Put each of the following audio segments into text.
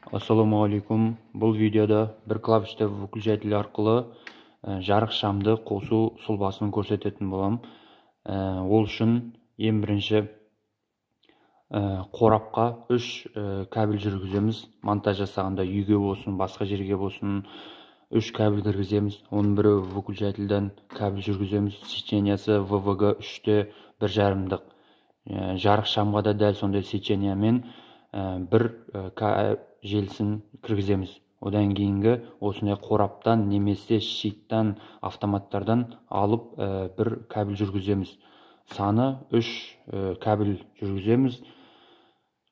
Ассалаумағалейкум. Бұл видеода бір клавишті выключатель арқылы жарық шамды қосу сұлбасын көрсететін болам. Ол үшін ең бірінші қорапқа 3 кабель жүргіземіз. Монтаж жасағанда үйге болсын, басқа жерге болсын 3 кабель кіргіземіз. Оның бірі выключательден кабель жүргіземіз. Сечениясы ВВГ 3-те 1,5-дық. Жарық шамға да дәл сондай сечениямен бір желісін кіргіземіз. Одан кейінгі осындай қораптан немесе щиттан, автоматтардан алып бір кабель жүргіземіз. Саны 3 кабель жүргіземіз.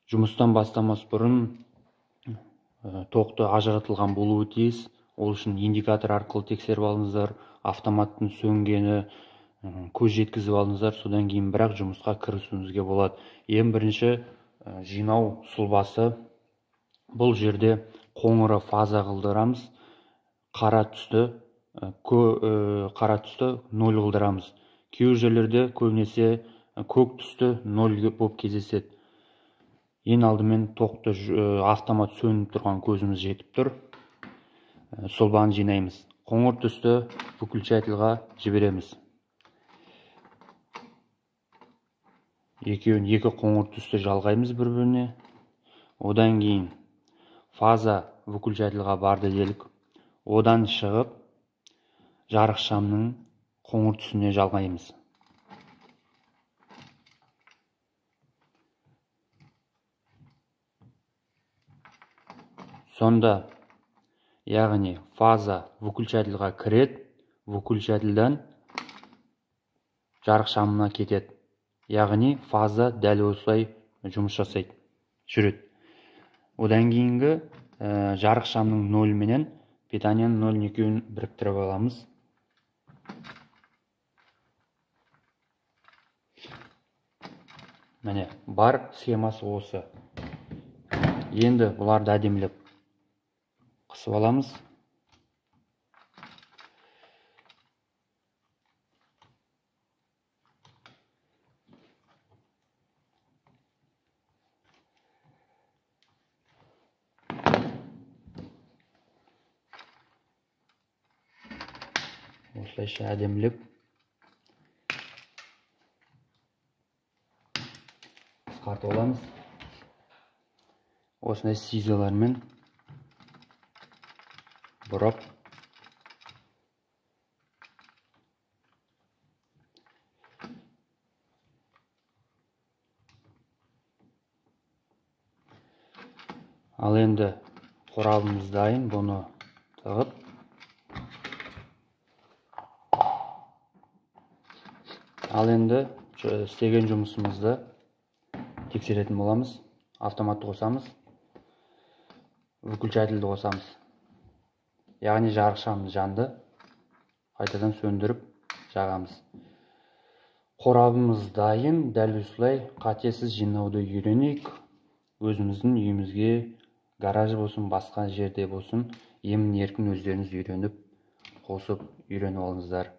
Жұмыстан бастамас бұрын тоқты ажыратылған болуы тиіс. Ол үшін индикатор арқылы тексеріп алыңыздар. Автоматтың сөнгені көз жеткізіп алыңыздар. Содан кейін бірақ жұмысқа кірісуіңізге болады. Ең бірінші жинау сұлбасы. Бұл жерде қоңыры фаза қылдырамыз. Қара түсті 0 қылдырамыз. Кей жерлерде көбінесе көк түсті 0 болып кездеседі. Ең алдымен тоқты автомат сөніп тұрған көзіміз жетіп тұр. Сұлбаны жинаймыз. Қоңыр түсті выключательға жібереміз. Екеуін екі қоңыр түсті жалғаймыз бір-біріне. Одан кейін фаза выключательға барды делік. Одан шығып жарық шамның қоңыр түсіне жалғаймыз. Сонда, яғни фаза выключательға кіреді, выключательден жарық шамына кетеді. Яғни фаза дәл осылай жұмыс жасайды, жүреді. Одан кейінгі жарық шамның 0 менен питанияның 0 екеуін біріктіріп аламыз. Міне, бар схемасы осы. Енді бұларды әдемілеп қысып аламыз. Осылайша әдемілеп қысқартып аламыз. Осындай сизалармен бұрап ал енді қорабымыз дайын. Бұны тығып ал енді істеген жұмысымызды тексеретін боламыз. Автоматты қосамыз. Выключательді қосамыз. Яғни жарық шамы жанды. Қайтадан сөндіріп жағамыз. Қорабымыз дайын. Дәл осылай қатесіз жинауды үйренейік. Өзіміздің үйімізге гаражы болсын, басқа жерде болсын, емін-еркін өздеріңіз үйреніп, қосып үйреніп алыңыздар.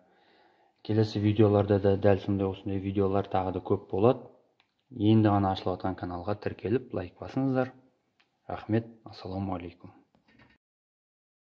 Келесі видеоларда да дәл осындай видеолар тағы да көп болады. Енді ғана ашылып жатқан каналға тіркеліп лайк басыңыздар. Рахмет. Ассалаумағалейкум.